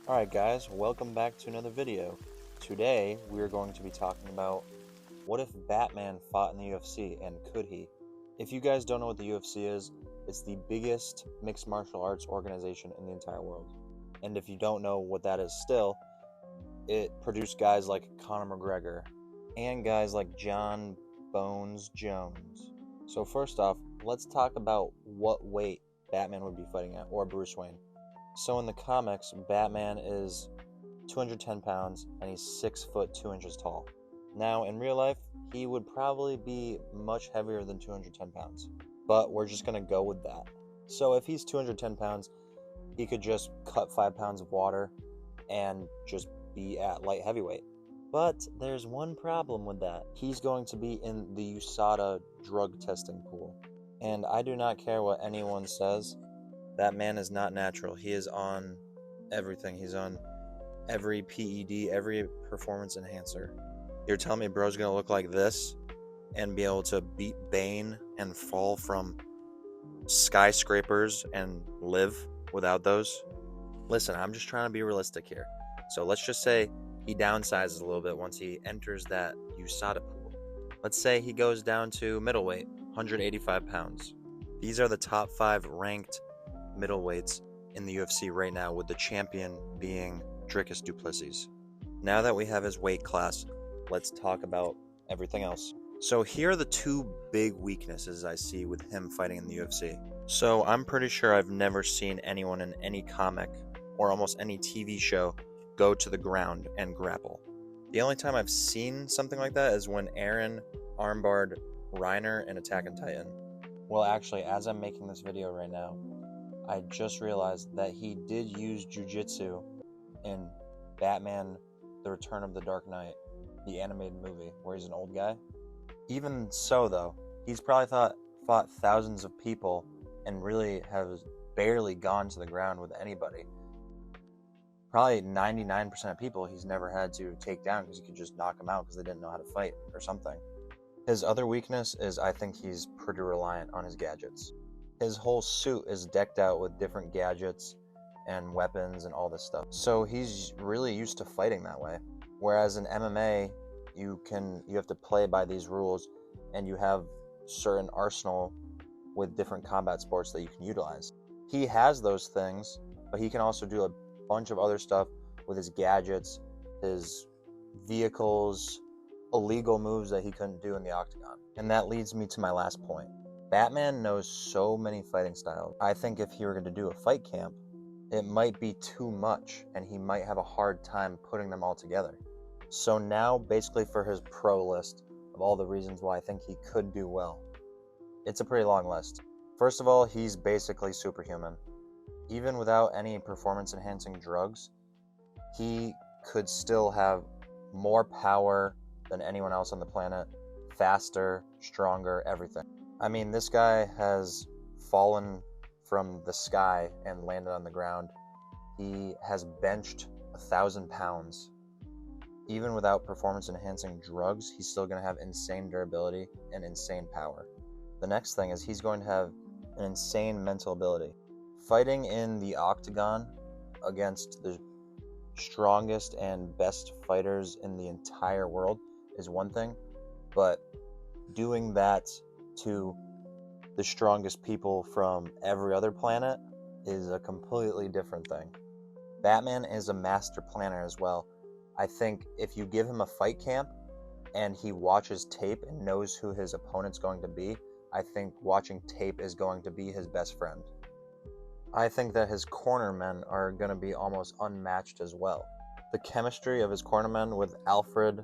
Alright guys, welcome back to another video. Today we are going to be talking about what if Batman fought in the UFC and could he? If you guys don't know what the UFC is, it's the biggest mixed martial arts organization in the entire world. And if you don't know what that is still, it produced guys like Conor McGregor and guys like John Bones Jones. So first off, let's talk about what weight Batman would be fighting at, or Bruce Wayne. So in the comics, Batman is 210 pounds and he's 6 foot 2 inches tall. Now in real life, he would probably be much heavier than 210 pounds, but we're just going to go with that. So if he's 210 pounds, he could just cut 5 pounds of water and just be at light heavyweight. But there's one problem with that. He's going to be in the USADA drug testing pool. And I do not care what anyone says. That man is not natural. He is on everything. He's on every PED, every performance enhancer. You're telling me bro's gonna look like this and be able to beat Bane and fall from skyscrapers and live without those? Listen, I'm just trying to be realistic here. So let's just say he downsizes a little bit once he enters that USADA pool. Let's say he goes down to middleweight, 185 pounds. These are the top 5 ranked middleweights in the UFC right now, with the champion being Dricus du Plessis. Now that we have his weight class, let's talk about everything else. So here are the 2 big weaknesses I see with him fighting in the UFC. So I'm pretty sure I've never seen anyone in any comic or almost any TV show go to the ground and grapple. The only time I've seen something like that is when Aaron armbarred Reiner in Attack on Titan. Well, actually, as I'm making this video right now, I just realized that he did use jiu-jitsu in Batman: The Return of the Dark Knight, the animated movie, where he's an old guy. Even so, though, he's probably fought thousands of people and really has barely gone to the ground with anybody. Probably 99% of people he's never had to take down because he could just knock them out because they didn't know how to fight or something. His other weakness is I think he's pretty reliant on his gadgets. His whole suit is decked out with different gadgets and weapons and all this stuff. So he's really used to fighting that way. Whereas in MMA, you have to play by these rules, and you have certain arsenal with different combat sports that you can utilize. He has those things, but he can also do a bunch of other stuff with his gadgets, his vehicles, illegal moves that he couldn't do in the octagon. And that leads me to my last point. Batman knows so many fighting styles. I think if he were going to do a fight camp, it might be too much, and he might have a hard time putting them all together. So now, basically for his pro list of all the reasons why I think he could do well, it's a pretty long list. First of all, he's basically superhuman. Even without any performance-enhancing drugs, he could still have more power than anyone else on the planet, faster, stronger, everything. I mean, this guy has fallen from the sky and landed on the ground. He has benched 1,000 pounds. Even without performance-enhancing drugs, he's still going to have insane durability and insane power. The next thing is he's going to have an insane mental ability. Fighting in the octagon against the strongest and best fighters in the entire world is one thing, but doing that to the strongest people from every other planet is a completely different thing. Batman is a master planner as well. I think if you give him a fight camp and he watches tape and knows who his opponent's going to be, I think watching tape is going to be his best friend. I think that his cornermen are going to be almost unmatched as well. The chemistry of his cornermen with Alfred,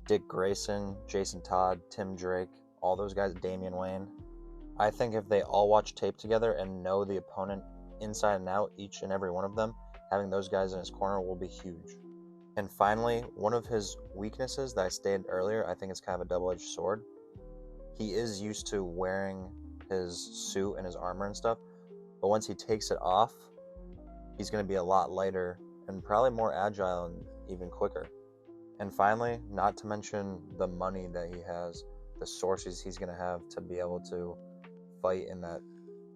Dick Grayson, Jason Todd, Tim Drake, all those guys, Damian Wayne, I think if they all watch tape together and know the opponent inside and out, each and every one of them, having those guys in his corner will be huge. And finally, one of his weaknesses that I stated earlier, I think it's kind of a double-edged sword. He is used to wearing his suit and his armor and stuff, but once he takes it off, he's going to be a lot lighter and probably more agile and even quicker. And finally, not to mention the money that he has, the sources he's going to have to be able to fight in that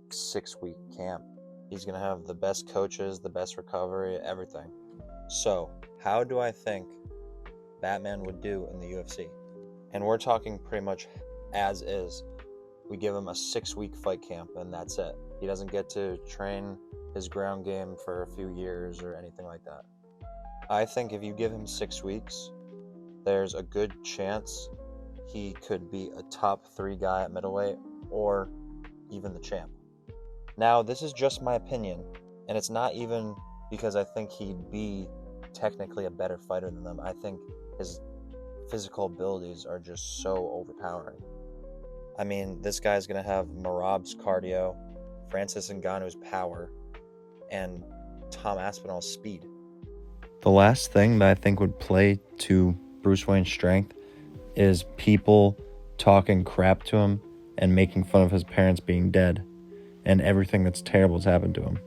6-week camp. He's going to have the best coaches, the best recovery, everything. So, how do I think Batman would do in the UFC? And we're talking pretty much as is. We give him a 6-week fight camp, and that's it. He doesn't get to train his ground game for a few years or anything like that. I think if you give him 6 weeks, there's a good chance he could be a top 3 guy at middleweight or even the champ. Now, this is just my opinion, and it's not even because I think he'd be technically a better fighter than them. I think his physical abilities are just so overpowering. I mean, this guy's going to have Merab's cardio, Francis Ngannou's power, and Tom Aspinall's speed. The last thing that I think would play to Bruce Wayne's strength is people talking crap to him and making fun of his parents being dead and everything that's terrible has happened to him.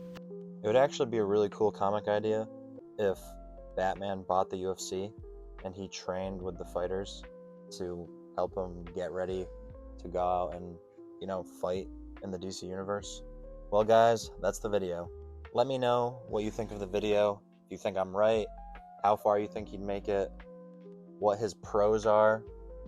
It would actually be a really cool comic idea if Batman bought the UFC and he trained with the fighters to help him get ready to go out and, fight in the DC universe. Well, guys, that's the video. Let me know what you think of the video. If you think I'm right, how far you think he'd make it, what his pros are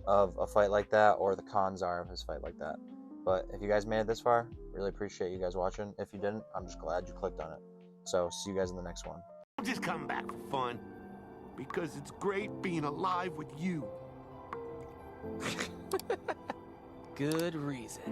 of a fight like that, or the cons are of his fight like that. But if you guys made it this far, really appreciate you guys watching. If you didn't, I'm just glad you clicked on it. So, see you guys in the next one. I'm just coming back for fun, because it's great being alive with you. Good reason.